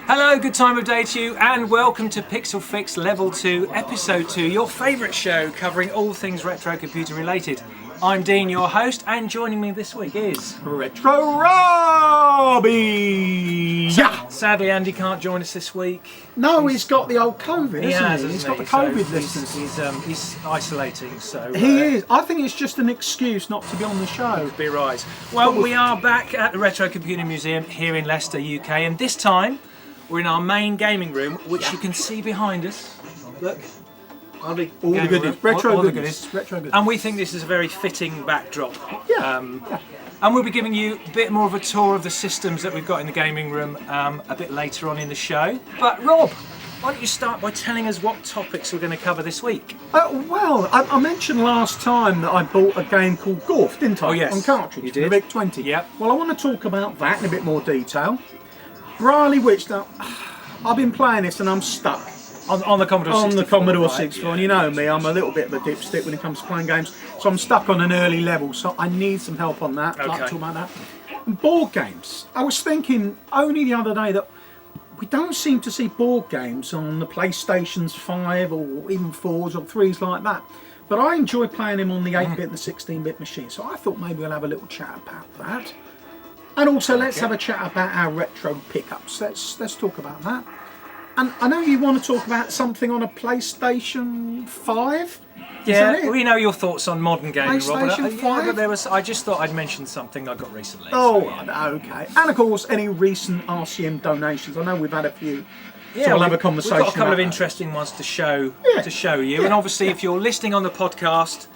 Hello, good time of day to you, and welcome to Pixel Fix Level 2, Episode 2, your favourite show covering all things retro computer related. I'm Dean, your host, and joining me this week is... Retro Robbie! Yeah! Sadly, Andy can't join us this week. No, he's got the old COVID, hasn't he? He's got the COVID listeners. He's isolating, so... He is. I think it's just an excuse not to be on the show. Could be right. Well, we are back at the Retro Computer Museum here in Leicester, UK, and this time we're in our main gaming room, which you can see behind us. Look. All the goodies. Retro goodies. And we think this is a very fitting backdrop. Yeah. And we'll be giving you a bit more of a tour of the systems that we've got in the gaming room a bit later on in the show. But Rob, why don't you start by telling us what topics we're going to cover this week? Well, I mentioned last time that I bought a game called Golf, didn't I? Oh yes. On cartridge. You did. The VIC-20. Yep. Well, I want to talk about that in a bit more detail. Briley Witch, now, I've been playing this and I'm stuck. On the Commodore 64. On the Commodore 64, right? and you know me, I'm a little bit of a dipstick when it comes to playing games, so I'm stuck on an early level, so I need some help on that. I'd like to talk about that. And board games. I was thinking only the other day that we don't seem to see board games on the PlayStations 5 or even 4s or 3s like that. But I enjoy playing them on the 8-bit and the 16-bit machine, so I thought maybe we'll have a little chat about that. And also let's have a chat about our retro pickups. Let's talk about that. And I know you want to talk about something on a PlayStation 5. Yeah, we know your thoughts on modern gaming, Rob. PlayStation 5? But I just thought I'd mention something I got recently. Oh, so, yeah. Okay. And of course, any recent RCM donations. I know we've had a few. Yeah, so we'll have a conversation. We've got a couple of that. Interesting ones to show you. Yeah. And obviously, if you're listening on the podcast,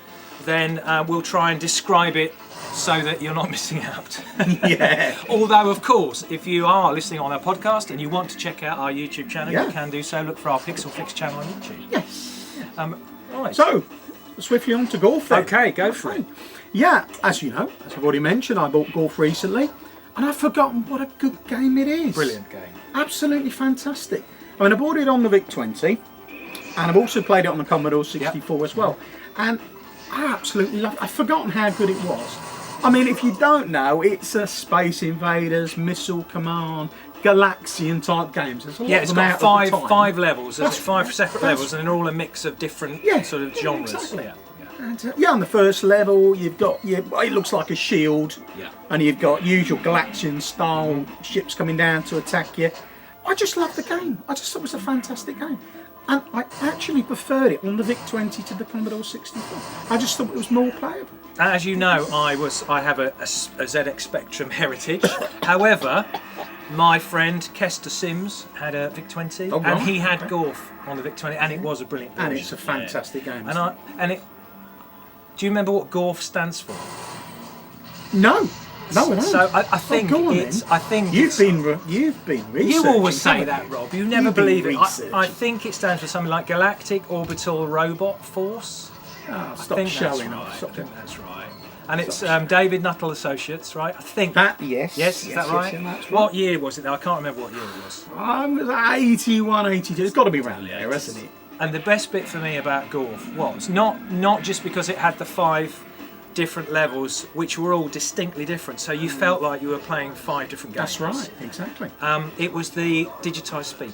then we'll try and describe it so that you're not missing out. Yeah. Although, of course, if you are listening on our podcast and you want to check out our YouTube channel, you can do so. Look for our Pixel Fix channel on YouTube. Yes. Right. So, swiftly on to Golf then. Okay, go for it. Yeah, as you know, as I've already mentioned, I bought Golf recently, and I've forgotten what a good game it is. Brilliant game. Absolutely fantastic. I mean, I bought it on the VIC-20, and I've also played it on the Commodore 64 as well. And I absolutely love it. I've forgotten how good it was. I mean, if you don't know, it's a Space Invaders, Missile Command, Galaxian type games. There's a lot It's of them got out at the time. five levels. There's That's 5 separate levels, and they're all a mix of different sort of genres. Exactly. Yeah. And, on the first level, you've got it looks like a shield, and you've got usual Galaxian style ships coming down to attack you. I just love the game. I just thought it was a fantastic game. And I actually preferred it on the VIC-20 to the Commodore 64. I just thought it was more playable. As you know, I have a ZX Spectrum heritage. However, my friend Kester Sims had a VIC-20, and he had Golf on the VIC-20, and it was a brilliant version. And it's a fantastic game. Do you remember what Golf stands for? No, I So I think you've been researching. You always say that, Rob. You never believe it. Researching. I think it stands for something like Galactic Orbital Robot Force. Stop showing off. I think that's right. And it's David Nuttall Associates, right? I think that. Yes, is that right? Yes, that's right? What year was it? Now I can't remember what year it was. It was 81, 82. It's got to be around there, hasn't it? And the best bit for me about Golf was not just because it had the 5 different levels, which were all distinctly different. So you felt like you were playing 5 different games. That's right, exactly. It was the digitised speech.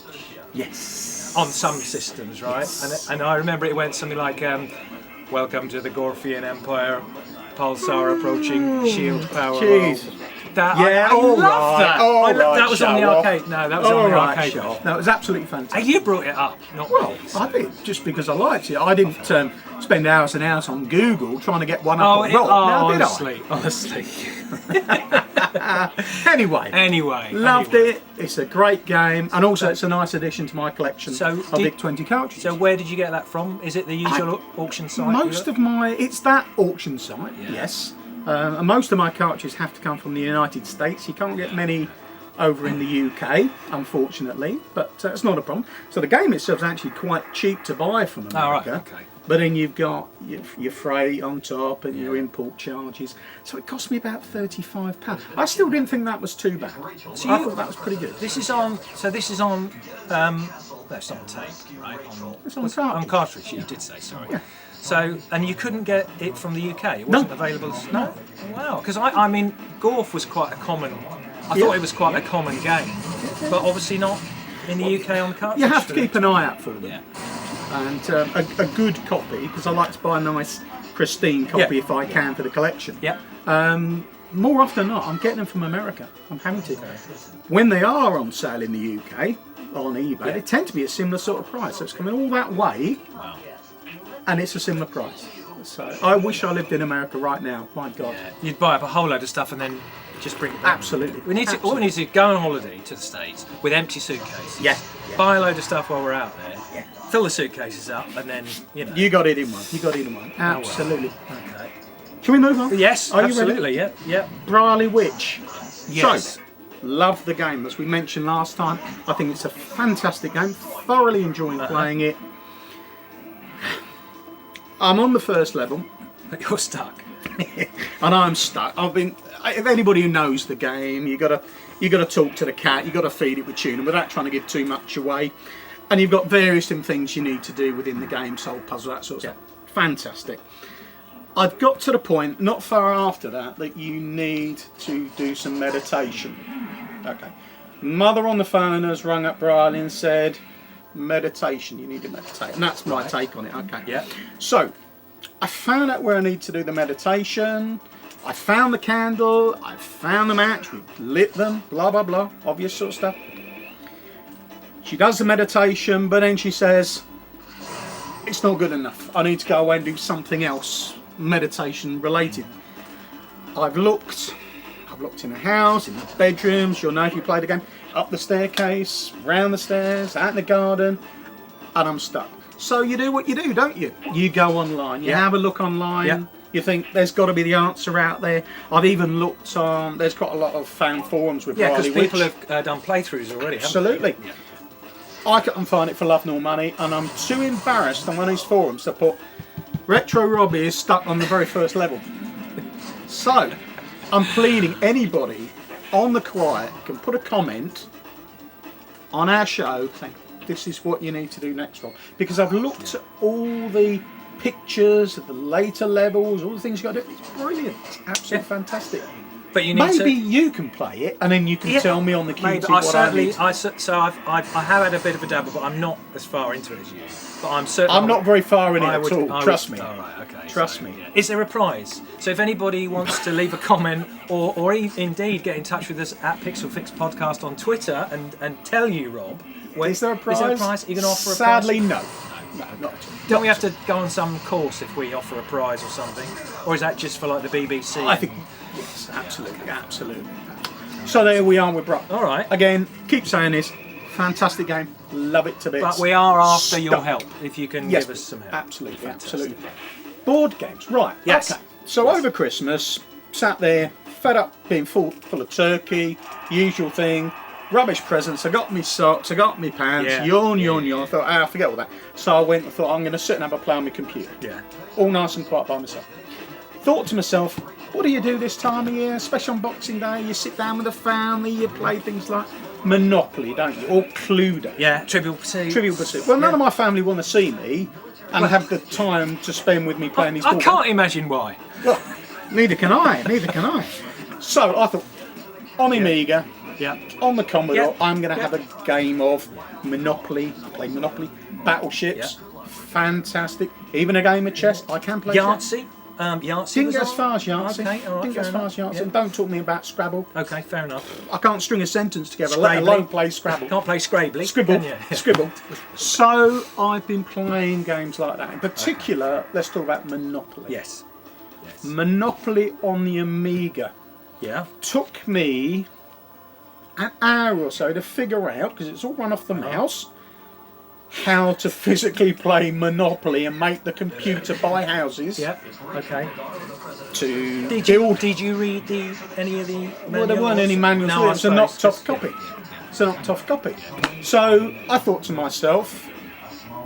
Yes. On some systems, right? Yes. And I remember it went something like, "Welcome to the Gorfian Empire, Pulsar approaching, shield power." Jeez. I love that. That was on the arcade. No, that was on the arcade. No, it was absolutely fantastic. You brought it up, not me. I did, just because I liked it. I didn't spend hours and hours on Google trying to get one up on Rob. Honestly. Anyway, loved it. It's a great game, and also it's a nice addition to my collection of VIC-20 cartridges. So where did you get that from? Is it the usual auction site? It's that auction site, yes. And most of my cartridges have to come from the United States. You can't get many over in the UK, unfortunately, but it's not a problem. So the game itself is actually quite cheap to buy from America. Oh, right, okay. But then you've got your freight on top and your import charges. So it cost me about £35. I still didn't think that was too bad. So I thought that was pretty good. This is on. That's on tape, right? It's on cartridge. On cartridge. You did say sorry. Yeah. So, and you couldn't get it from the UK? It wasn't available? No. Wow, because I mean, Golf was quite a common... I thought it was quite a common game, but obviously not in the UK on the cartridge? You have to keep an eye out for them. Yeah. And a good copy, because I like to buy a nice, pristine copy if I can for the collection. Yeah. More often than not, I'm getting them from America. I'm having to. When they are on sale in the UK, on eBay, they tend to be a similar sort of price. So it's coming all that way, and it's a similar price. So I wish I lived in America right now. My God. Yeah. You'd buy up a whole load of stuff and then just bring it back. Absolutely. We need to. All we need to go on holiday to the States with empty suitcases. Yeah. Buy a load of stuff while we're out there. Yeah. Fill the suitcases up and then You got it in one. You got it in one. Absolutely. Okay. Can we move on? Yes. Are absolutely. you ready? Yeah. Briley Witch. Yes. So, love the game as we mentioned last time. I think it's a fantastic game. Thoroughly enjoying playing it. I'm on the first level. You're stuck. And I'm stuck. If anybody who knows the game, you gotta talk to the cat, you gotta feed it with tuna without trying to give too much away. And you've got various different things you need to do within the game, solve puzzle, that sort of stuff. Fantastic. I've got to the point, not far after that you need to do some meditation. Okay. Mother on the phone has rung up Riley and said, meditation, you need to meditate. And that's my take on it. Okay. Yeah. So, I found out where I need to do the meditation. I found the candle. I found the match. We lit them. Blah, blah, blah. Obvious sort of stuff. She does the meditation, but then she says, it's not good enough. I need to go away and do something else, meditation related. I've looked in the house, in the bedrooms, you'll know if you play the game, up the staircase, round the stairs, out in the garden, and I'm stuck. So you do what you do, don't you? You go online, you have a look online, you think there's got to be the answer out there. I've even looked on, there's quite a lot of fan forums with because Riley people Witch. have done playthroughs already, Absolutely. haven't they? Yeah. I couldn't find it for love nor money, and I'm too embarrassed on one of these forums to put Retro Robbie is stuck on the very first level. So, I'm pleading anybody on the quiet can put a comment on our show saying this is what you need to do next, Rob. Because I've looked at all the pictures of the later levels, all the things you got to do. It's brilliant. It's absolutely fantastic. But you need maybe you can play it, and then you can tell me on the community what I need. I have had a bit of a dabble, but I'm not as far into it as you. But I'm certainly. I'm not very far in it at all. Trust me. All right, okay. Trust me. Yeah. Is there a prize? So if anybody wants to leave a comment or indeed get in touch with us at Pixel Fix Podcast on Twitter and tell you, Rob, is there a prize? Is there a prize? Are you going to offer a prize? Sadly, no. No, not at all. Don't we have to go on some course if we offer a prize or something? Or is that just for like the BBC? I think, yes, absolutely, absolutely. So there we are with Brock. All right. Again, keep saying this. Fantastic game. Love it to bits. But we are after your help, if you can give us some help. Absolutely, Fantastic. absolutely. Board games, right. Yes. Okay. So over Christmas, sat there, fed up being full of turkey, usual thing. Rubbish presents, I got me socks, I got me pants, yawn. I thought, forget all that. So I went and thought, I'm going to sit and have a play on my computer. Yeah. All nice and quiet by myself. Thought to myself, what do you do this time of year, especially on Boxing Day? You sit down with the family, you play things like Monopoly, don't you? Or Cluedo. Yeah, Trivial Pursuit. Trivial Pursuit. Well, none of my family want to see me and have the time to spend with me playing these board games. I can't imagine why. Well, neither can I. So I thought, on Amiga, on the Commodore, I'm going to have a game of Monopoly. Play Monopoly, Battleships, fantastic. Even a game of chess. I can play Yahtzee. Yahtzee. Didn't get as far as Yahtzee. Okay, all right, Didn't get as far as Yahtzee. Yeah. And don't talk to me about Scrabble. Okay, fair enough. I can't string a sentence together, let alone play Scrabble. Can't play Scrabble. Scribble. So I've been playing games like that. In particular, let's talk about Monopoly. Yes. Monopoly on the Amiga. Yeah. Took me an hour or so to figure out, because it's all run off the mouse, how to physically play Monopoly and make the computer buy houses. Yeah. Okay. Did you read any of the manuals? Well, there weren't any manuals. No, It's a knocked off copy. It's a knocked off copy. So I thought to myself,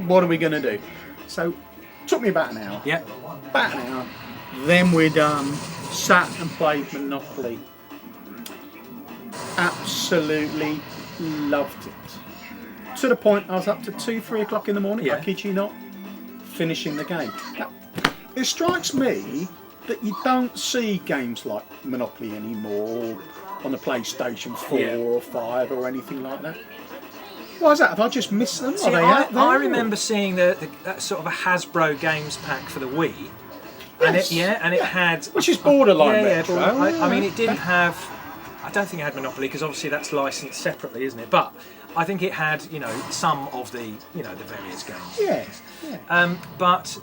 what are we going to do? So it took me about an hour. Yeah. About an hour. Then we'd sat and played Monopoly. Absolutely loved it. To the point I was up to 2-3 o'clock in the morning, I kid you not, finishing the game. Now, it strikes me that you don't see games like Monopoly anymore on the PlayStation 4 or 5 or anything like that. Why is that? Have I just missed them? See, Are they out there? I remember seeing the sort of a Hasbro games pack for the Wii. Yes. And it had... Which is borderline Yeah, retro. I mean, it didn't have... I don't think it had Monopoly, because obviously that's licensed separately, isn't it? But I think it had, some of the, the various games. Yes. Yeah. But,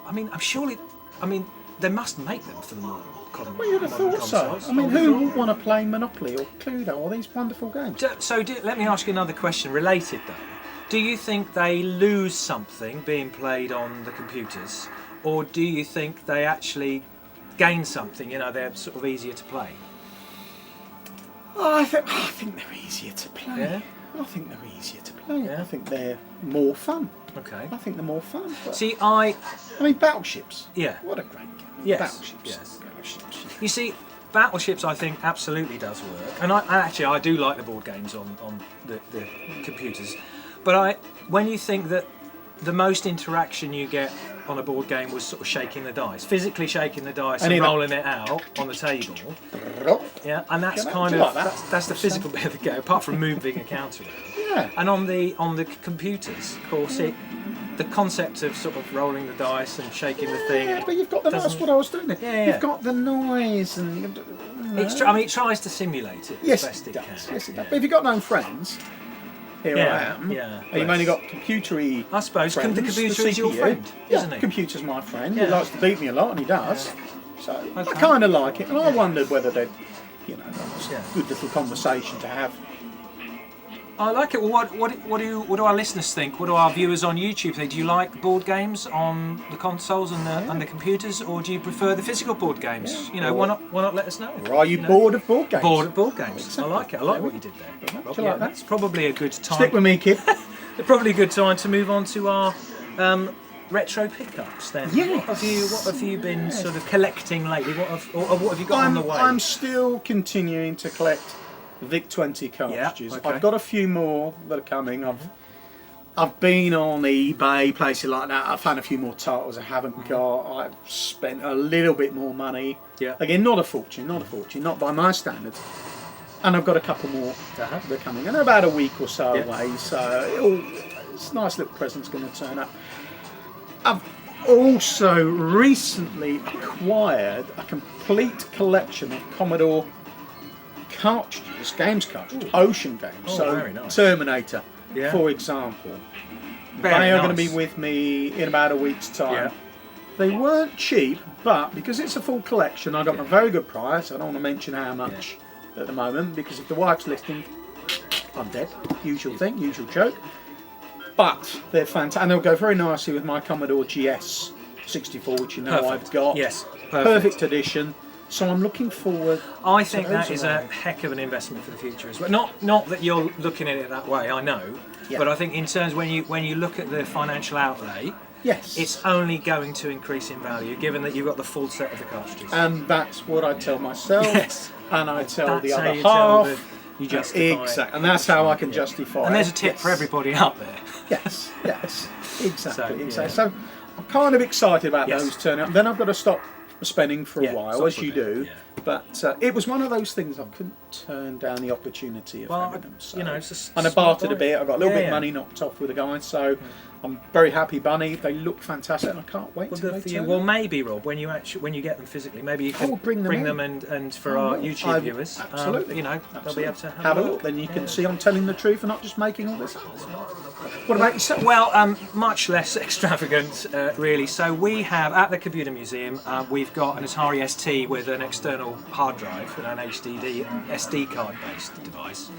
I mean, I'm surely... I mean, they must make them for the more modern Well, you'd have thought consoles. so. I mean, who would want to play Monopoly or Cluedo or these wonderful games? Let me ask you another question related, though. Do you think they lose something being played on the computers, or do you think they actually gain something? They're sort of easier to play. I think they're easier to play. Yeah? I think they're easier to play. Yeah. I think they're more fun. Okay. I think they're more fun. But See, I mean, Battleships. Yeah. What a great game. Yes. Battleships. Yes. Battleships. You see, Battleships, I think, absolutely does work, and I do like the board games on the computers. But when you think that the most interaction you get on a board game was sort of shaking the dice, physically shaking the dice and rolling it out on the table. Yeah, and that's kind of that's the physical bit of the game, apart from moving a counter. Yeah. And on the computers, of course, the concept of sort of rolling the dice and shaking the thing. Yeah, but you've got the noise. That's what I was doing there. Yeah. You've got the noise and. It tries to simulate it as best it can. Yes, it does. But if you've got no friends, here I am. Yeah. And you've only got computery. I suppose the friends, computer is your CPU. friend, isn't Yeah, he? computer's my friend. Yeah. He likes to beat me a lot, and he does. Yeah. So Okay. I kind of like it, and I wondered whether they'd, that's Yeah. a good little conversation to have. I like it. Well, what do our listeners think? What do our viewers on YouTube think? Do you like board games on the consoles and the computers, or do you prefer the physical board games? Yeah. Why not let us know? Or are you board of board games? Bored of board games. Exactly. I like it. I like what you did there. Do you like that? That's probably a good time. Stick with me, kid. Probably a good time to move on to our retro pickups. Then, Yes. what have you been sort of collecting lately? What have you got on the way? I'm still continuing to collect VIC-20 cartridges. Yeah, okay. I've got a few more that are coming. I've been on eBay, places like that. I've found a few more titles I haven't got. I've spent a little bit more money. Yeah. Again, not a fortune, not by my standards. And I've got a couple more that are coming. And they're about a week or so away. So it's a nice little present's going to turn up. I've also recently acquired a complete collection of Commodore cartridges, games cartridges, Ocean games. Oh, very nice. Terminator, Yeah. for example. Very They are going to nice. be with me in about a week's time. Yeah. They weren't cheap, but because it's a full collection, I got them a very good price. I don't want to mention how much at the moment, because if the wife's listening, I'm dead. Usual thing, usual joke. But they're fantastic, and they'll go very nicely with my Commodore GS 64, which I've got. Yes, perfect edition. So I'm looking forward. I think to that those is a around. heck of an investment for the future as well. Not that you're looking at it that way, I know, Yeah. but I think in terms when you look at the financial outlay, Yes. it's only going to increase in value given that you've got the full set of the cartridges. And that's what I tell myself. Yes. And I tell the That's how other you tell half. you justify it. Exactly. And that's how I can justify it. And there's a tip Yes. for everybody out there. Yes, exactly. So, yeah. So I'm kind of excited about Yes. those turning up. Then I've got to stop spending for a while, stop as for you a bit, do. yeah. But it was one of those things I couldn't turn down the opportunity of having them. So. it's a And I bartered a bit. I got a little bit of Yeah. money knocked off with the guys, so I'm very happy, Bunny. They look fantastic, and I can't wait Well, to good for you. Well, maybe Rob, when you get them physically, maybe you can will bring them in. and for our YouTube viewers, Absolutely. they'll be able to have a look. Then you can see I'm telling the truth and not just making all this up. What about yourself? Well, much less extravagant, really. So we have at the Computer Museum, we've got an Atari ST with an external hard drive and an SD card-based device,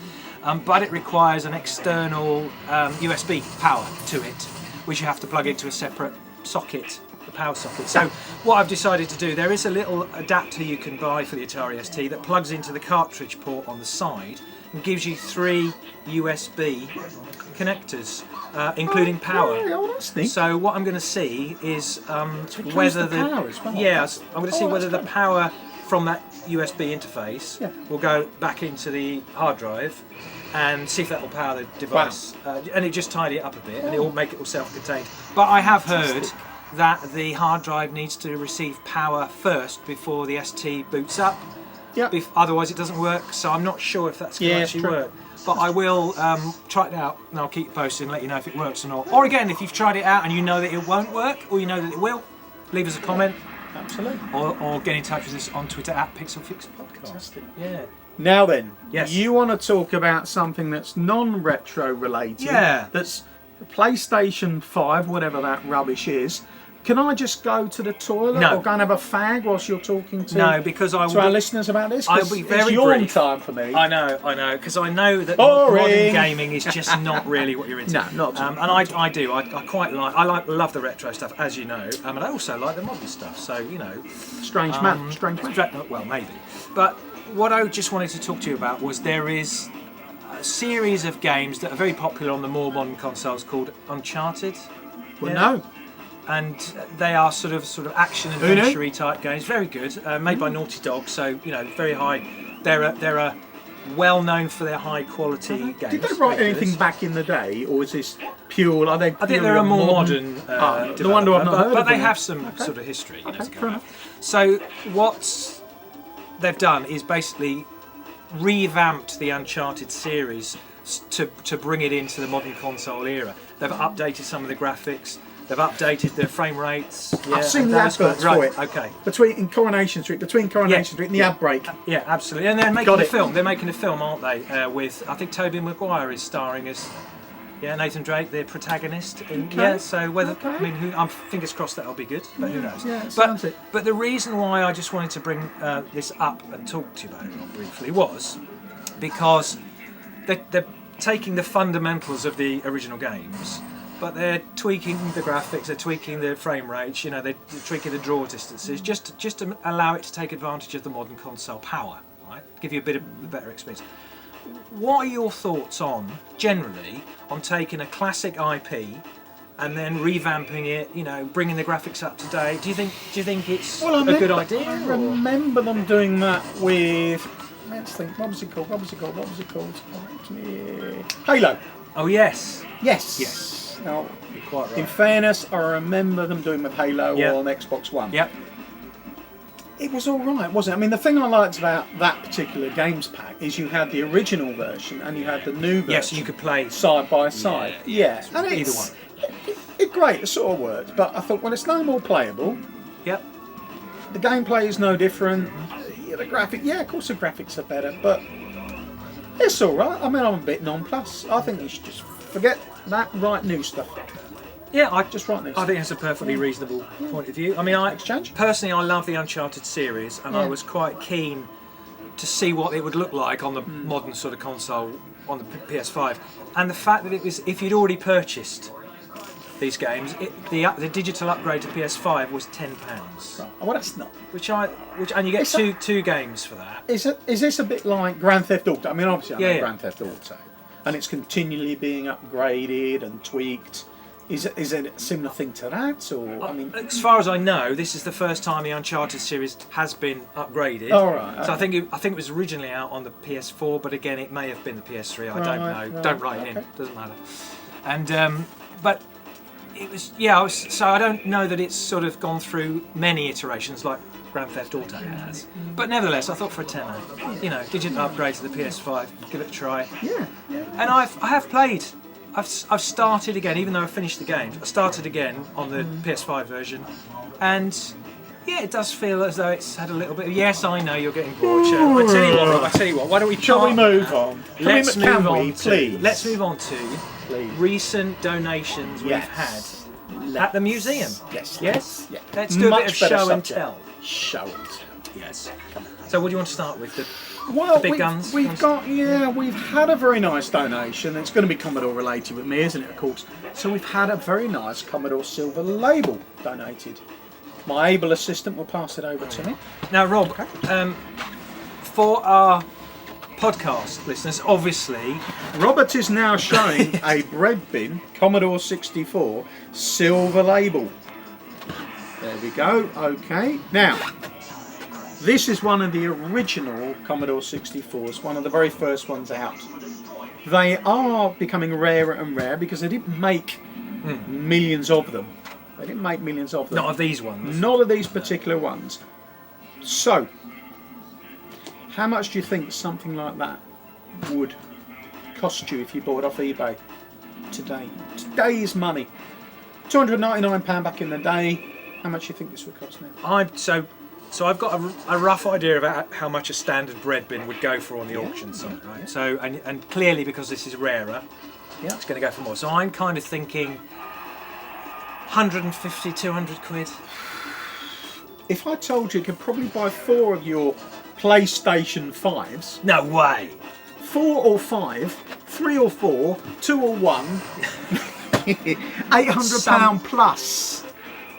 but it requires an external USB power to it, which you have to plug into a separate socket, the power socket. So what I've decided to do, there is a little adapter you can buy for the Atari ST that plugs into the cartridge port on the side and gives you 3 USB connectors, including power. Oh, that's neat. So what I'm going to see is it whether carries the power as well. yes, I'm going to see whether the that's power from that USB interface will go back into the hard drive and see if that will power the device. And it just tidy it up a bit, and it will make it all self-contained. But I have heard that the hard drive needs to receive power first before the ST boots up. Yeah. Otherwise it doesn't work, so I'm not sure if that's going to it's actually true. work. but I will try it out and I'll keep you posted and let you know if it works or not. Or again, if you've tried it out and you know that it won't work or you know that it will, leave us a comment. Absolutely. Or get in touch with us on Twitter at PixelFixPodcast. Fantastic. Yeah. Now then, yes. You want to talk about something that's non-retro related. Yeah. That's PlayStation 5, whatever that rubbish is. Can I just go to the toilet or go and have a fag whilst you're talking to, no, because I will our listeners about this? I'll be very it's yawn brief. time for me. I know, because I know that Boring. modern gaming is just not really what you're into. No, not at all. And I do. I quite love the retro stuff, as you know, and I also like the modern stuff. So you know, strange man. Well, maybe. But what I just wanted to talk to you about was there is a series of games that are very popular on the more modern consoles called Uncharted. Well, no. And they are sort of action adventure type games, very good, made by Naughty Dog, so you know, very high. They're well known for their high quality games. Did they write anything back in the day, or is this pure? Are they? I think they're a more modern. No wonder I've not heard but of they them. have some sort of history. You know, to go fair back. enough. So what they've done is basically revamped the Uncharted series to bring it into the modern console era. They've updated some of the graphics. They've updated the frame rates. Yeah, I've seen the adverts for it. Okay. Between Coronation Street and the ad break. Yeah, absolutely. And they're making a film. They're making a film, aren't they? With I think Tobey Maguire is starring as Nathan Drake, the protagonist. Yeah. So whether I mean, I'm fingers crossed that'll be good, but who knows? Yeah, but the reason why I just wanted to bring this up and talk to you about it briefly was because they're taking the fundamentals of the original games. But they're tweaking the graphics, they're tweaking the frame rates, you know, they're tweaking the draw distances, just to allow it to take advantage of the modern console power, right? Give you a bit of a better experience. What are your thoughts generally, on taking a classic IP and then revamping it, you know, bringing the graphics up to date? Do you think it's a good idea? I remember them doing that with, let's think, what was it called? Halo. Oh, yes. Yes. Now, you're quite right. In fairness, I remember them doing with Halo on Xbox One. Yep. It was all right, wasn't it? I mean, the thing I liked about that particular games pack is you had the original version and you had the new version. Yes, so you could play side by side. Yeah. And either one. It's great. It sort of worked, but I thought, well, it's no more playable. Yep. The gameplay is no different. The graphic, of course, the graphics are better, but it's all right. I mean, I'm a bit nonplussed. I think you should just forget that. Write new stuff. Yeah, I think it's a perfectly reasonable point of view. I mean, personally, I love the Uncharted series, and I was quite keen to see what it would look like on the modern sort of console on the PS5. And the fact that it was, if you'd already purchased these games, the digital upgrade to PS5 was £10. Right. Well, that's not. And you get two games for that. Is this a bit like Grand Theft Auto? I mean, obviously, I know Grand Theft Auto, and it's continually being upgraded and tweaked. Is it a similar thing to that, or I mean? As far as I know, this is the first time the Uncharted series has been upgraded. Oh, right. So I think it was originally out on the PS4, but again, it may have been the PS3. I don't know. Right, don't write in. Doesn't matter. And but it was so I don't know that it's sort of gone through many iterations like Grand Theft Auto has. But nevertheless, I thought for a tenner, you know, digital upgrade to the PS5, give it a try. Yeah. And I have played. I've started again, even though I finished the game. I started again on the PS5 version, and it does feel as though it's had a little bit. Yes, I know you're getting bored. I tell you what. Why don't we? Shall we move on? Let's move on. Please. Let's move on to recent donations we've had at the museum. Yes. Yeah. Let's do a bit of show and tell. Show and tell. Yes. So, what do you want to start with? The big guns? We've had a very nice donation. It's going to be Commodore related with me, isn't it, of course? So we've had a very nice Commodore Silver label donated. My able assistant will pass it over to me. Now, Rob, for our podcast listeners, obviously... Robert is now showing a bread bin, Commodore 64, silver label. There we go, okay. Now... this is one of the original Commodore 64s, one of the very first ones out. They are becoming rarer and rarer because they didn't make millions of them. They didn't make millions of them. Not of these ones. Not of these particular ones. So, how much do you think something like that would cost you if you bought it off eBay today? Today's money. £299 back in the day. How much do you think this would cost now? So I've got a rough idea about how much a standard bread bin would go for on the auction site, right? Yeah. So and clearly because this is rarer, it's going to go for more. So I'm kind of thinking 150, 200 quid. If I told you could probably buy 4 of your PlayStation 5s. No way. 4 or 5, 3 or 4, 2 or 1, £800 plus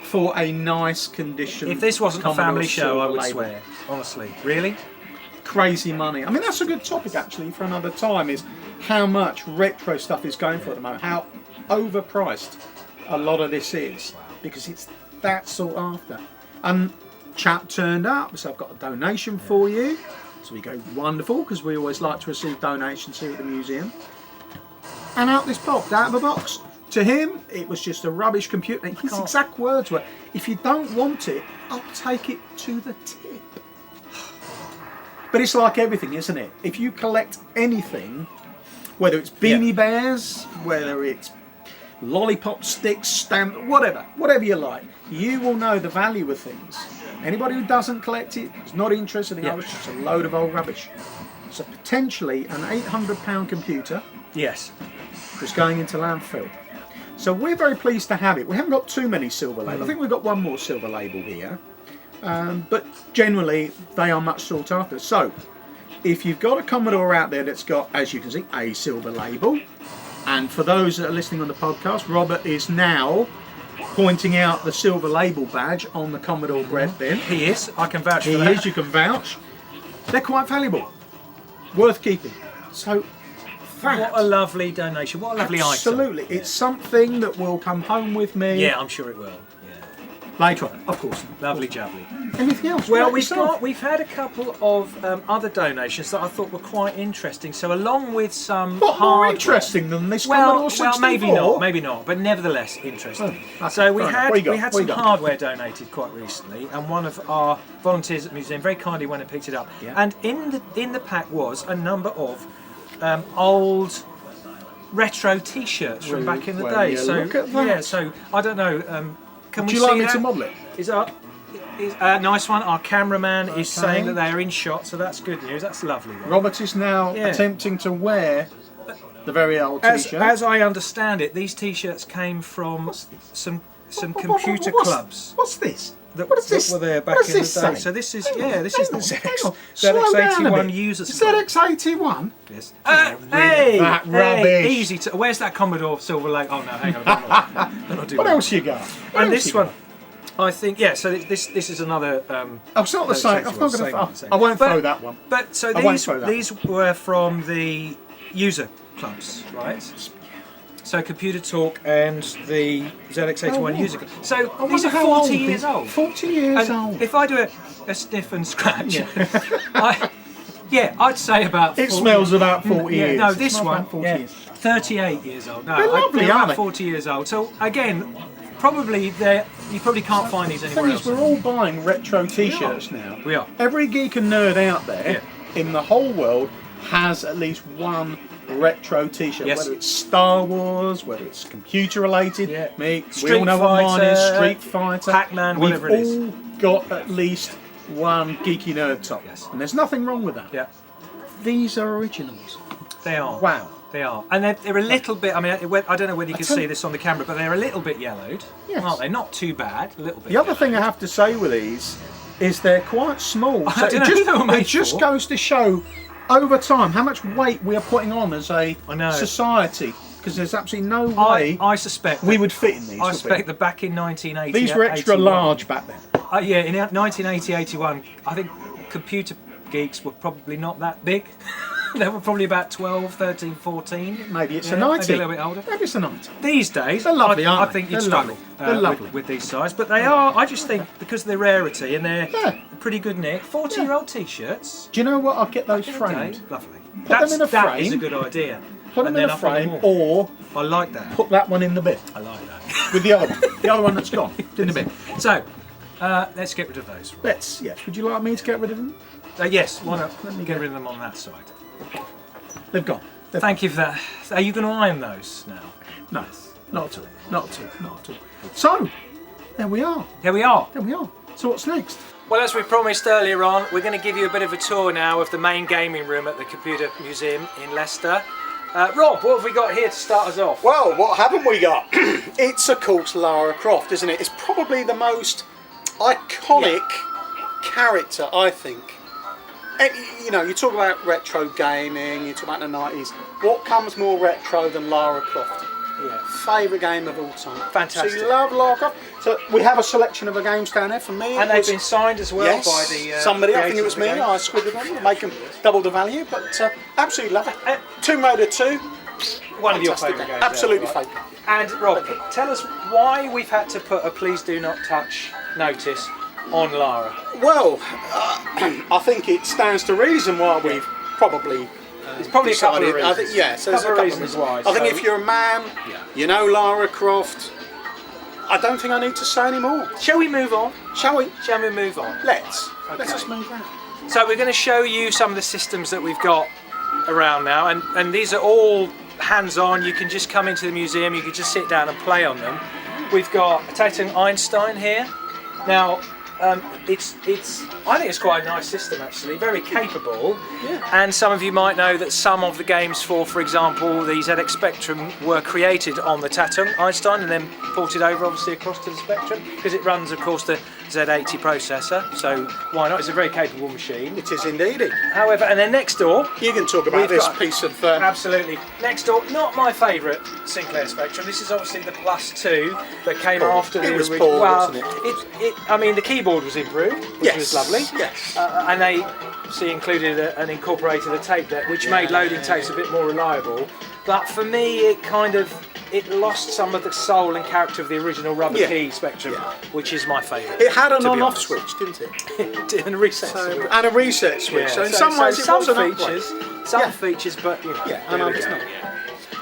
for a nice condition. If this wasn't Commodore a family show, I would label. swear. Honestly. Really? Crazy money. I mean, that's a good topic actually for another time, is how much retro stuff is going for at the moment, how overpriced a lot of this is, because it's that sought after. And chap turned up, so I've got a donation for you. So we go, wonderful, because we always like to receive donations here at the museum. And out this popped, out of a box. To him, it was just a rubbish computer. And his exact words were, if you don't want it, I'll take it to the tip. But it's like everything, isn't it? If you collect anything, whether it's Beanie Bears, whether it's lollipop sticks, stamp, whatever you like, you will know the value of things. Anybody who doesn't collect it is not interested in it. It's just a load of old rubbish. So potentially an £800 computer was going into landfill. So we're very pleased to have it. We haven't got too many silver labels. I think we've got one more silver label here. But generally they are much sought after. So if you've got a Commodore out there that's got, as you can see, a silver label, and for those that are listening on the podcast, Robert is now pointing out the silver label badge on the Commodore bread bin. He is. I can vouch for that. He is, you can vouch. They're quite valuable. Worth keeping. So, what a lovely donation. What a lovely item. Absolutely. It's something that will come home with me. Yeah, I'm sure it will. Later on, of course. Lovely jubbly. Anything else? Well, we've had a couple of other donations that I thought were quite interesting. So along with some what more interesting than this Commodore 64? maybe not, but nevertheless interesting. Okay, so we had some got? hardware donated quite recently, and one of our volunteers at the museum very kindly went and picked it up. Yeah. And in the pack was a number of old retro T-shirts from back in the day. So look at that. yeah, so I don't know. Would you like me to model it? Nice one. Our cameraman is saying that they are in shot, so that's good news. That's lovely. Robert is now attempting to wear the very old T-shirt. As I understand it, these T-shirts came from some computer clubs. What's this? What is this? Were there back in the day. Say? So this is the ZX81 user. ZX81. Yes. That rubbish. Easy to. Where's that Commodore silver lake? Oh no, hang on. What else you got? And this one, I think. Yeah. So this is another. It's not the same. I'm not going to. I won't throw that one. But so these were from the user clubs, right? So Computer Talk and the ZX81 user club. So these are 40 years old. 40 years old. If I do a sniff and scratch, I'd say about. It smells about 40 years. No, this one, 38 years old. No, they're lovely, aren't they? 40 years old. So again, you probably can't find these anywhere else. The thing is, we're all buying retro T-shirts now. We are. Every geek and nerd out there in the whole world has at least one retro T-shirt, whether it's Star Wars, whether it's computer related. We all know what mine is. Street Fighter, Pac-Man, whatever it is. We've all got at least one geeky nerd top, and there's nothing wrong with that. Yeah, these are originals. They are. Wow. They are, and they're a little bit. I mean, I don't know whether you can see this on the camera, but they're a little bit yellowed, aren't they? Not too bad. A little bit. The other thing I have to say with these is they're quite small. So it just goes to show, over time, how much weight we are putting on as a society. Because there's absolutely no way I suspect we would fit in these. I suspect that back in 1980, these were extra large back then. In 1980-81, I think computer geeks were probably not that big. They were probably about 12, 13, 14. Maybe it's a 90. Maybe a little bit older. Maybe it's a 90. These days, they're lovely, I think you'd struggle with these size. But they are, I just think, because of their rarity and they're pretty good nick, 40-year-old T-shirts. Do you know what? I'll get those framed. Lovely. Put them in a frame. That is a good idea. Put them in a frame, or I like that. Put that one in the bin. I like that. With the other one. The other one that's gone. It's in the bin. So, let's get rid of those. Yes. Would you like me to get rid of them? Yes, why not? Let me get rid of them on that side. They've gone. Thank you for that. Are you going to iron those now? No, not at all. Not at all. Not at all. So, there we are. Here we are. There we are. So what's next? Well, as we promised earlier on, we're going to give you a bit of a tour now of the main gaming room at the Computer Museum in Leicester. Rob, what have we got here to start us off? Well, what haven't we got? It's of course Lara Croft, isn't it? It's probably the most iconic character, I think. And, you know, you talk about retro gaming, you talk about the 90s. What comes more retro than Lara Croft? Yeah. Favourite game of all time. Fantastic. So you love Lara Croft. So we have a selection of the games down there. For me, and they've been signed as well by the somebody. I think it creators was of the me. game. I squiggled them, make them double the value. But absolutely love it. Tomb Raider 2. One of your Fantastic favourite game. games. Absolutely right? favourite. And Rob, tell us why we've had to put a please do not touch notice on Lara. Well, I think it stands to reason why we've probably. It's probably decided, a couple of reasons. I think, yeah, so there's a couple of reasons why. I think if you're a man, you know Lara Croft. I don't think I need to say any more. Shall we move on? Shall we? Shall we move on? Let's. Okay. Let's just move on. So we're going to show you some of the systems that we've got around now, and these are all hands-on. You can just come into the museum, you can just sit down and play on them. We've got a Tatum Einstein here. Now, I think it's quite a nice system actually, very capable. Yeah. And some of you might know that some of the games for example, the ZX Spectrum were created on the Tatum Einstein and then ported over obviously across to the Spectrum because it runs of course the Z80 processor, so why not? It's a very capable machine. It is indeed. However, and then next door, you can talk about this piece of... Absolutely. Next door, not my favourite Sinclair Spectrum. This is obviously the Plus 2 that came after the original. Poor, well, wasn't it? I mean, the keyboard was improved, which was lovely. Yes. And they included and incorporated a tape deck, which made loading tapes a bit more reliable. But for me, it lost some of the soul and character of the original rubber key Spectrum, which is my favourite. It had an on-off switch, didn't it? It did, and a reset switch. And a reset switch. Yeah. So in some ways it was an features, some features, but you know. Yeah, I know it's not.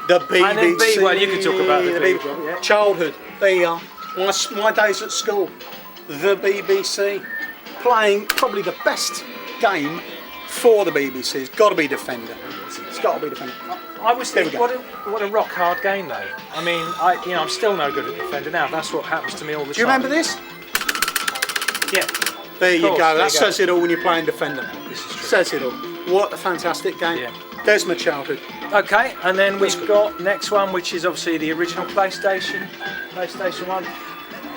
The BBC. And then well, you can talk about the BBC. Childhood. There you are. My days at school. The BBC. Playing probably the best game for the BBC. It's got to be Defender. It's got to be Defender. I was thinking, what a rock hard game though. I mean, I'm still no good at Defender now. That's what happens to me all the time. Do you remember this? Yeah. There you go. That says it all when you're playing Defender. This is true. Says it all. What a fantastic game. Yeah. There's my childhood. Okay, and then we've got next one, which is obviously the original PlayStation 1.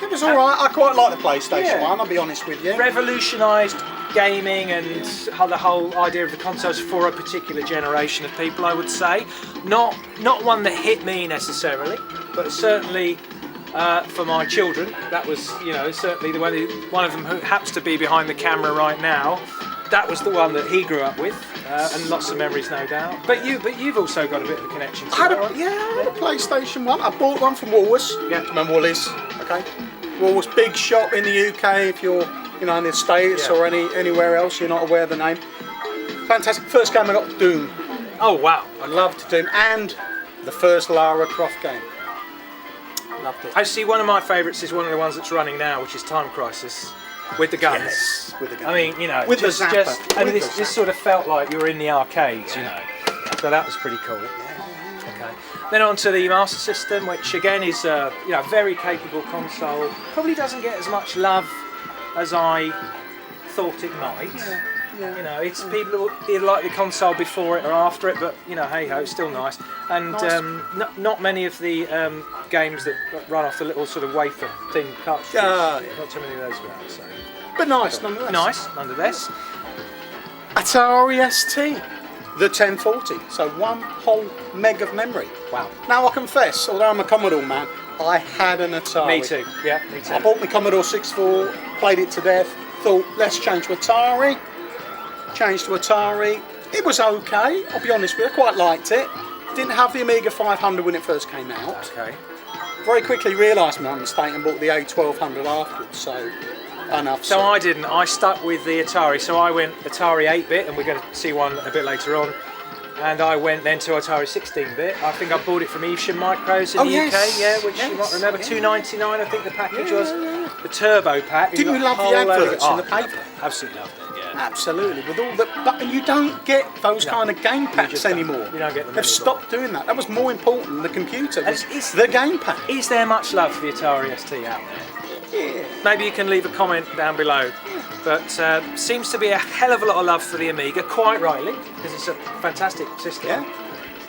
It was alright. I quite like the PlayStation 1, I'll be honest with you. Revolutionised gaming and the whole idea of the consoles for a particular generation of people, I would say. Not one that hit me necessarily, but certainly for my children. That was, certainly the one of them who happens to be behind the camera right now. That was the one that he grew up with, and lots of memories, no doubt. But you've also got a bit of a connection to I had a PlayStation 1. I bought one from Woolworths. Yeah. Remember Woolies? Okay. Woolworths, big shop in the UK. If you're, in the States or anywhere else, you're not aware of the name. Fantastic. First game I got, Doom. Oh wow! I loved Doom, and the first Lara Croft game. Loved it. I see. One of my favourites is one of the ones that's running now, which is Time Crisis. With the guns. Yes, with the guns. I mean, with the zapper. This sort of felt like you were in the arcades, So that was pretty cool. Okay. Then on to the Master System, which again is a very capable console. Probably doesn't get as much love as I thought it might. Yeah. It's people either like the console before it or after it, but hey ho, it's still nice. And not many of the games that run off the little sort of wafer thin cartridges. Not too many of those around. So. But nice nonetheless. Nice nonetheless. Atari ST, the 1040. So one whole meg of memory. Wow. Now I confess, although I'm a Commodore man, I had an Atari. Me too. Yeah, me too. I bought my Commodore 64, played it to death. Thought, let's change to Atari. Changed to Atari. It was okay, I'll be honest with you, I quite liked it. Didn't have the Amiga 500 when it first came out. Okay. Very quickly realised my mistake and bought the A1200 afterwards, so enough. So I didn't, I stuck with the Atari, so I went Atari 8-bit, and we're going to see one a bit later on. And I went then to Atari 16-bit. I think I bought it from Evesham Micros in the UK, which you might remember, $2.99 I think the package was. The turbo pack. Didn't you love the adverts in the paper? Absolutely loved it, Absolutely. With all the, but you don't get those kind of game packs anymore. You don't get them. They've stopped doing that. That was more important than the computer. Was the game pack. Is there much love for the Atari ST out there? Yeah. Maybe you can leave a comment down below. But seems to be a hell of a lot of love for the Amiga, quite rightly, because it's a fantastic system. Yeah.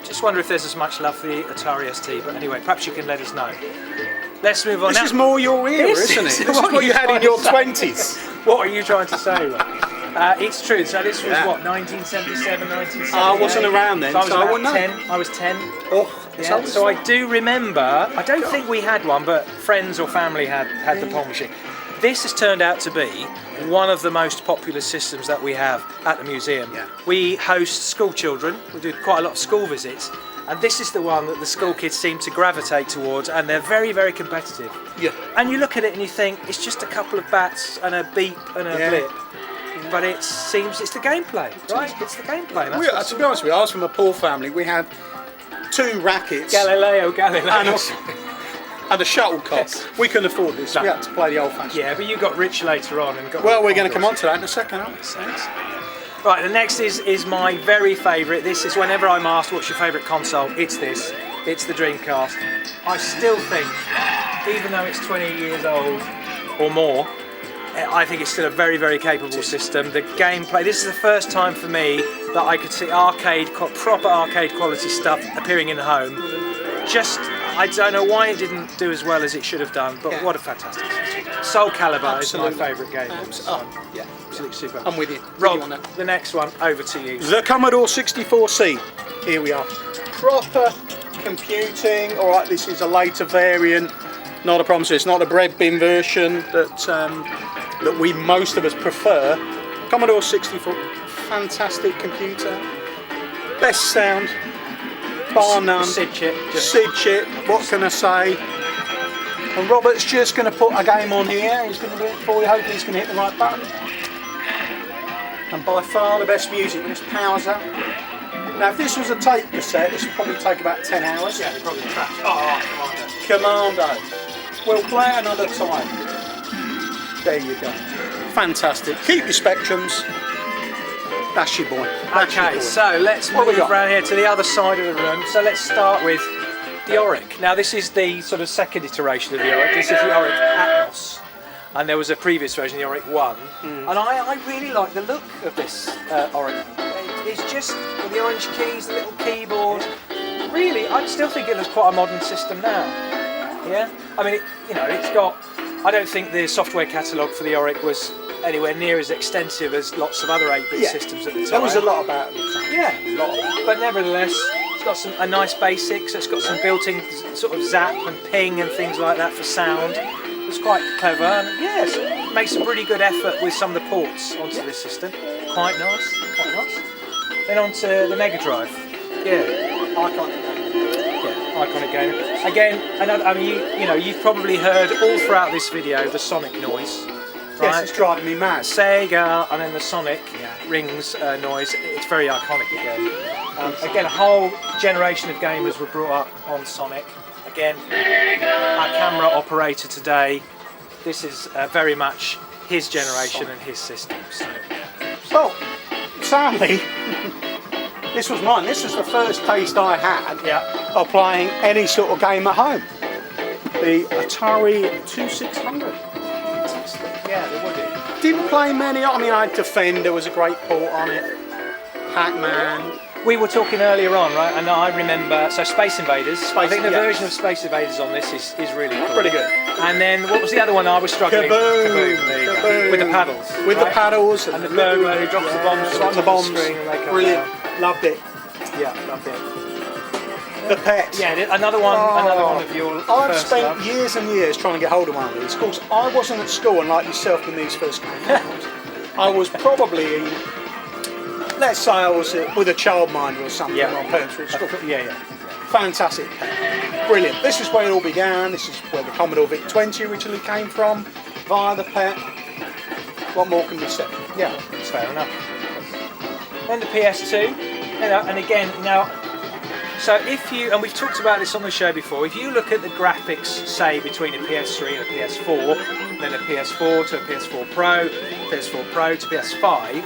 Just wonder if there's as much love for the Atari ST. But anyway, perhaps you can let us know. Let's move on. This is more your era, isn't it? This is what you had in your 20s. What are you trying to say, Rob? It's true. So this was what, 1977, 1978? I wasn't around then, so I was about 10. I was 10. Oh, yeah. So I do remember. I don't think we had one, but friends or family had the Pong machine. This has turned out to be one of the most popular systems that we have at the museum. Yeah. We host school children. We do quite a lot of school visits. And this is the one that the school kids seem to gravitate towards, and they're very, very competitive. Yeah. And you look at it and you think, it's just a couple of bats and a beep and a blip. But it seems it's the gameplay, right? It's the gameplay. To be honest with you, I was from a poor family. We had 2 rackets. Galileo. And a shuttlecock. Yes. We couldn't afford this. No. We had to play the old-fashioned. Yeah, but you got rich later on and got. Well, we're going to come on to that in a second, aren't we? Thanks. Right, the next is my very favourite. This is whenever I'm asked what's your favourite console, it's this. It's the Dreamcast. I still think, even though it's 20 years old or more, I think it's still a very, very capable system. The gameplay, this is the first time for me that I could see proper arcade quality stuff appearing in the home. I don't know why it didn't do as well as it should have done, but what a fantastic system. Soul Calibur is my favourite game. Absolutely super. I'm with you. Rob, the next one, over to you. The Commodore 64C. Here we are. Proper computing. All right, this is a later variant. Not a problem. So it's not a bread bin version that we most of us prefer. Commodore 64, fantastic computer. Best sound. Bar none. Sid chip. Sid chip. What can I say? And Robert's just going to put a game on here. He's going to do it for you. Hopefully he's going to hit the right button. And by far the best music when it powers up. Now, if this was a tape cassette, this would probably take about 10 hours. Yeah, probably trash. Oh, Commando. We'll play it another time. There you go. Fantastic. Keep your spectrums. That's your boy. Okay, so let's move around here to the other side of the room. So let's start with the Auric. Now this is the sort of second iteration of the Auric. This is the Auric Atmos. And there was a previous version, the Auric 1. And I really like the look of this Auric. It's just with the orange keys, the little keyboard. Really, I still think it looks quite a modern system now. Yeah? I mean, it's got... I don't think the software catalogue for the Auric was anywhere near as extensive as lots of other 8-bit systems at the time. There was a lot about it at the time. Yeah, a lot about it. But nevertheless, it's got a nice basic, so it's got some built-in sort of zap and ping and things like that for sound. It's quite clever, and yes, it makes a pretty good effort with some of the ports onto this system. Quite nice, quite nice. Then on to the Mega Drive. Yeah, iconic game. Again, another, I mean, you've probably heard all throughout this video the Sonic noise. Right? Yes, it's driving me mad. Sega and then the Sonic rings noise. It's very iconic again. Again, a whole generation of gamers were brought up on Sonic. Again, our camera operator today, this is very much his generation and his systems. Well, sadly, this was mine. This was the first taste I had of playing any sort of game at home. The Atari 2600. Yeah, they would do. Didn't play many. I mean, I had Defender was a great port on it. Pac-Man. We were talking earlier on, right? And I remember, so Space Invaders. I think the version of Space Invaders on this is really cool. Pretty good. And then what was the other one I was struggling? Kaboom! There you go. With the paddles. With the paddles. And the bird who drops the bombs on the bombs. Brilliant. Down. Loved it. Yeah, loved it. The Pet. Yeah, another one of your I've first spent loves. years and years trying to get hold of one of these. Of course, I wasn't at school, and like yourself when these first came out. I was probably, let's say I was with a childminder or something on parents were at school. Yeah. Fantastic. Brilliant. This is where it all began. This is where the Commodore VIC-20 originally came from, via the Pet. What more can we say? Yeah, that's fair enough. Then the PS2, and again, now So if you, and we've talked about this on the show before, if you look at the graphics, say, between a PS3 and a PS4, then a PS4 to a PS4 Pro, PS4 Pro to PS5,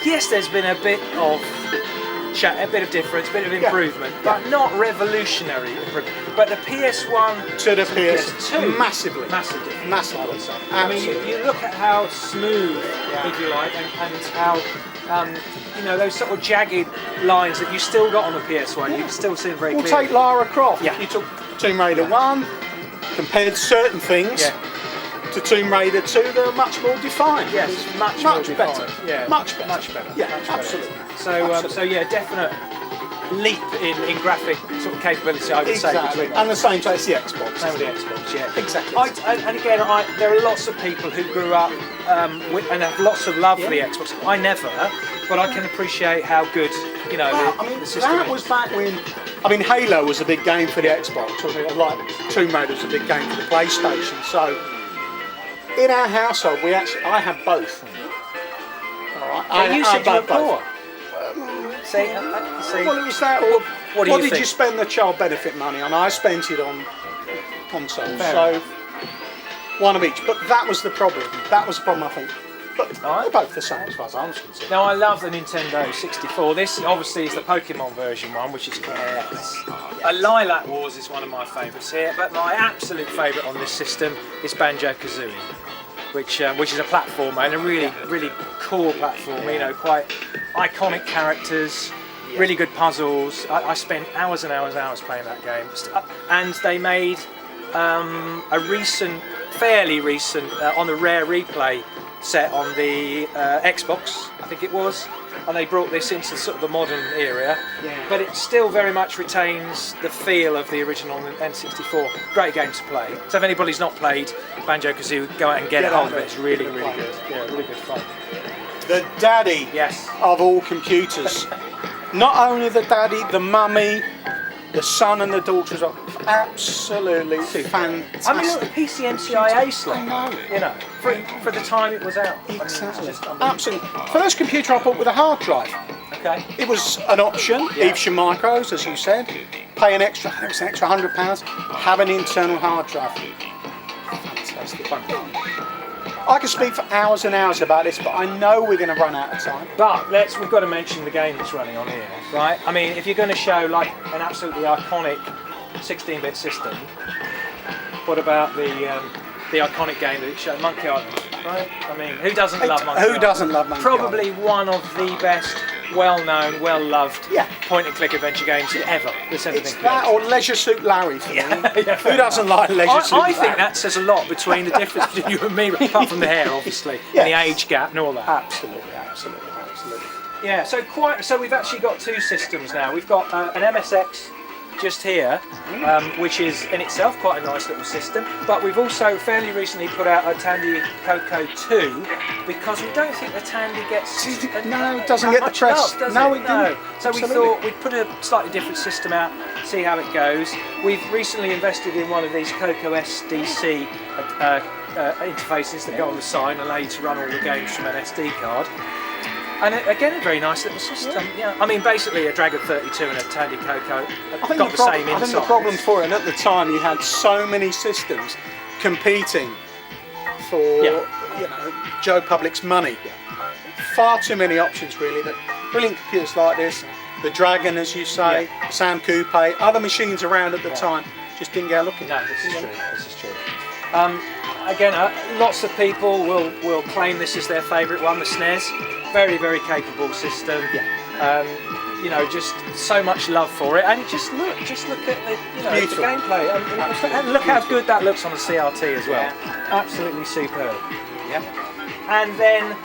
yes, there's been a bit of difference, a bit of improvement, but not revolutionary improvement. But the PS1 to the PS2, massively. I mean, you look at how smooth, if you like, and how those sort of jagged lines that you still got on the PS1, you can still see them very clearly. We'll take Lara Croft. Yeah. You took Tomb Raider 1, compared certain things to Tomb Raider 2, they were much more defined. Yes, much better. Yeah, much better. Yeah, much absolutely. Better. So yeah, definite leap in graphic sort of capability, I would say. Between and the same as the Xbox. Same with the Xbox, yeah. Exactly. And again, there are lots of people who grew up and have lots of love for the Xbox. I never, but I can appreciate how good, the system that was back when, Halo was a big game for the Xbox, wasn't it? Like Tomb Raider was a big game for the PlayStation. So in our household, I had both. All right. You said you were poor. Well, it was that. Or what did you spend the child benefit money on? I spent it on consoles. So one of each. But that was the problem. I think. But they're both the same as far as I'm concerned. Now, I love the Nintendo 64. This obviously is the Pokemon version one, which is chaos. Lilac Wars is one of my favourites here, but my absolute favourite on this system is Banjo-Kazooie, which is a platformer and a really cool platform. Quite iconic characters, really good puzzles. I spent hours and hours playing that game, and they made fairly recent, on the Rare Replay set on the Xbox, I think it was, and they brought this into sort of the modern era, but it still very much retains the feel of the original N64. Great game to play. So if anybody's not played Banjo-Kazooie, go out and get a hold of it. It's really good. Yeah, really good fun. The daddy of all computers. Not only the daddy, the mummy, the son and the daughters are absolutely fantastic. I mean, look, the PCMCIA slot. For the time it was out. Exactly. Absolutely. First computer I bought with a hard drive. Okay. It was an option. Evesham Micros, as you said. Pay an extra £100. Have an internal hard drive. Fantastic. Fun. I could speak for hours and hours about this, but I know we're going to run out of time. But we've got to mention the game that's running on here, right? I mean, if you're going to show like an absolutely iconic 16-bit system, what about the iconic game that it showed, Monkey Island, right? I mean, who doesn't love Monkey Island? Who doesn't love Monkey Island? Probably one of the best, well-known, well-loved point-and-click adventure games ever. It's that or Leisure Suit Larry for me. Who doesn't like Leisure Suit Larry? I think that says a lot between the difference between you and me, apart from the hair, obviously, and the age gap and all that. Absolutely. Yeah, so we've actually got two systems now. We've got an MSX just here, which is in itself quite a nice little system, but we've also fairly recently put out a Tandy Coco 2 because we don't think the Tandy gets it doesn't get the press. It didn't. So Absolutely. we thought we'd put a slightly different system out, see how it goes. We've recently invested in one of these Coco SDC interfaces that go on the side and allow you to run all the games from an SD card. And again, a very nice little system. Yeah. I mean, basically a Dragon 32 and a Tandy Coco got the same inside. I think the problem for it, and at the time you had so many systems competing for Joe Public's money. Far too many options, really. That brilliant computers like this, the Dragon, as you say, Sam Coupe, other machines around at the time just didn't get a look at. No, this is true. Again, lots of people will claim this is their favourite one, the SNES. Very, very capable system. Just so much love for it, and just look at the gameplay. And look how good that looks on the CRT as well. Absolutely superb. Yeah. And then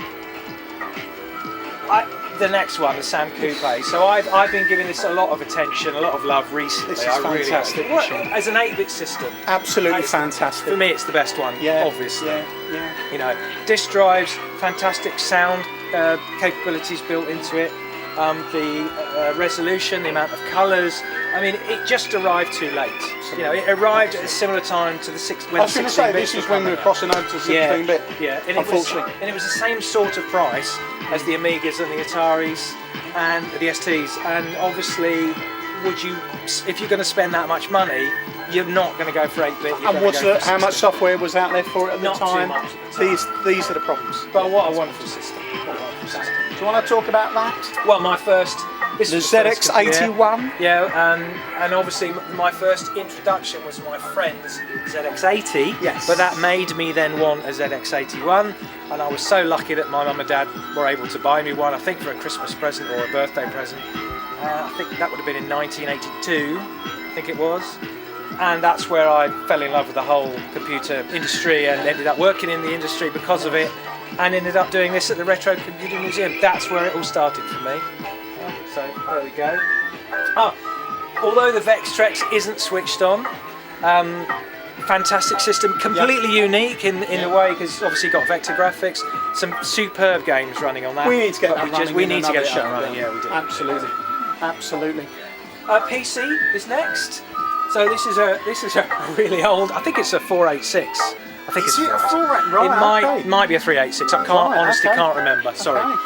the next one, the Sam Coupe. So I've been giving this a lot of attention, a lot of love recently. This is fantastic. Really, as an 8-bit system, absolutely fantastic. For me, it's the best one. Obviously. Yeah. Disk drives, fantastic sound capabilities built into it. The resolution, the amount of colours. I mean, it just arrived too late. It arrived at a similar time to the 16-bit. I was going to say, this is when we were crossing over to 16-bit. Unfortunately. And it was the same sort of price as the Amigas and the Ataris and the STs. And obviously, would you, if you're going to spend that much money, you're not going to go for 8-bit. And how much software was out there for it at the Not time? too much at the time. These are the problems. But what a wonderful system. Do you want to talk about that? Well, my first... The ZX81? Yeah, and obviously my first introduction was my friend's ZX80. Yes. But that made me then want a ZX81, and I was so lucky that my mum and dad were able to buy me one, I think for a Christmas present or a birthday present. I think that would have been in 1982, I think it was. And that's where I fell in love with the whole computer industry and ended up working in the industry because of it, and ended up doing this at the Retro Computing Museum. That's where it all started for me. So there we go. Although the Vextrex isn't switched on, fantastic system, completely unique in the way, because obviously got vector graphics, some superb games running on that. We need to get that running. We need to get show that running. Yeah, we do. Absolutely, absolutely. PC is next. So this is a really old. I think it's a 486. I think it's a 486. Right, it might be a 386. I can't remember. Sorry. Okay.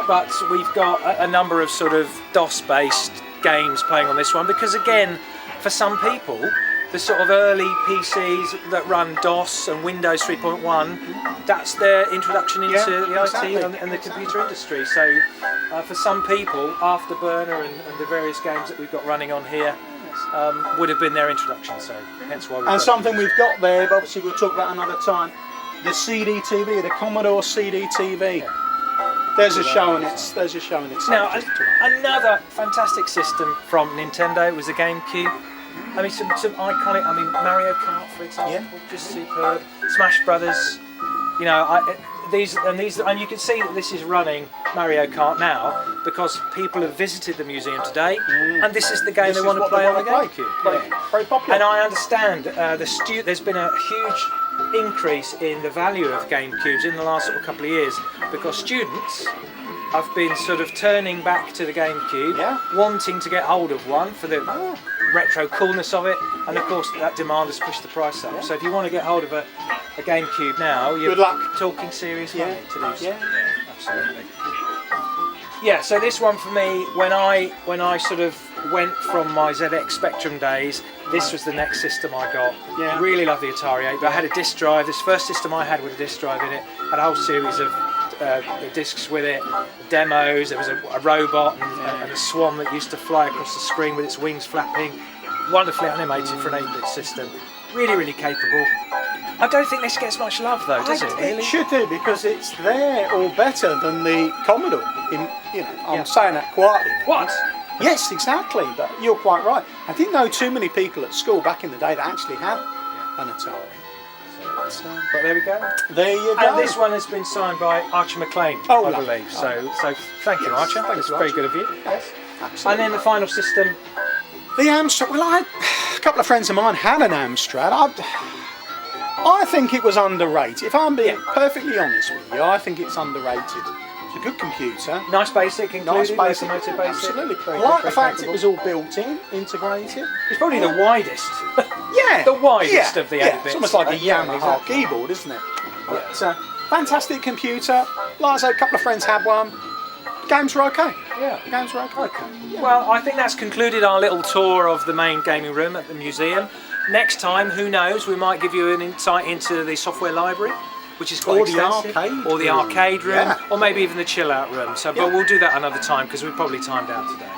But we've got a number of sort of DOS-based games playing on this one, because again, for some people, the sort of early PCs that run DOS and Windows 3.1, that's their introduction into the IT and the computer industry. So for some people, Afterburner and the various games that we've got running on here would have been their introduction. So hence why. And something we've got there, but obviously we'll talk about another time. The CD-TV, the Commodore CD-TV. Yeah. There's a show in its. Now, another fantastic system from Nintendo was the GameCube. I mean, some iconic. I mean, Mario Kart, for example, just superb. Smash Brothers. You know, these, and you can see that this is running Mario Kart now because people have visited the museum today, and this is the game they want to play on the GameCube. Very popular. And I understand there's been a huge increase in the value of GameCubes in the last sort of couple of years, because students have been sort of turning back to the GameCube, wanting to get hold of one for the retro coolness of it, and of course that demand has pushed the price up. So if you want to get hold of a GameCube now, you're talking serious money to do so. Absolutely. Yeah, so this one for me, when I sort of went from my ZX Spectrum days, this was the next system I got. Yeah. Really love the Atari 8, but I had a disc drive. This first system I had with a disc drive in it, had a whole series of discs with it, demos. There was a robot and a swan that used to fly across the screen with its wings flapping. Wonderfully animated for an 8-bit system. Really, really capable. I don't think this gets much love though, does it? Really? It should do, because it's there or better than the Commodore. I'm saying that quietly. What? Yes, exactly, but you're quite right. I didn't know too many people at school back in the day that actually had an Atari. But there we go. There you go. And this one has been signed by Archer McLean, I believe. So thank you, Archer. That's very good of you. Yes, absolutely. And then the final system. The Amstrad. Well, a couple of friends of mine had an Amstrad. I think it was underrated. If I'm being perfectly honest with you, I think it's underrated. It's a good computer. Nice basic included. Nice basic. Locomotive basic. Absolutely. Very I like good, the fact capable. it was all built in, integrated. It's probably the widest. Yeah. The widest of the 8-bits. It's almost like a Yamaha keyboard, isn't it? But fantastic computer. Like I say, a couple of friends had one. Games were okay. Yeah. Games were okay. Yeah. Well, I think that's concluded our little tour of the main gaming room at the museum. Next time, who knows, we might give you an insight into the software library, which is quite extensive. Or the arcade room, or maybe even the chill out room. So, but we'll do that another time because we're probably timed out today.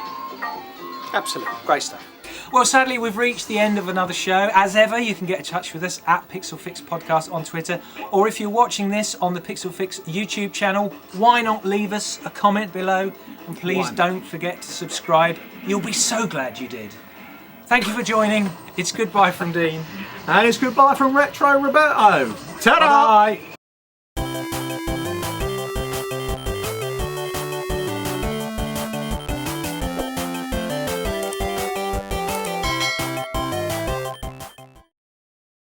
Absolutely. Great stuff. Well, sadly, we've reached the end of another show. As ever, you can get in touch with us at Pixel Fix Podcast on Twitter, or if you're watching this on the Pixel Fix YouTube channel, why not leave us a comment below? And please don't forget to subscribe. You'll be so glad you did. Thank you for joining. It's goodbye from Dean. And it's goodbye from Retro Roberto. Ta-da! Bye.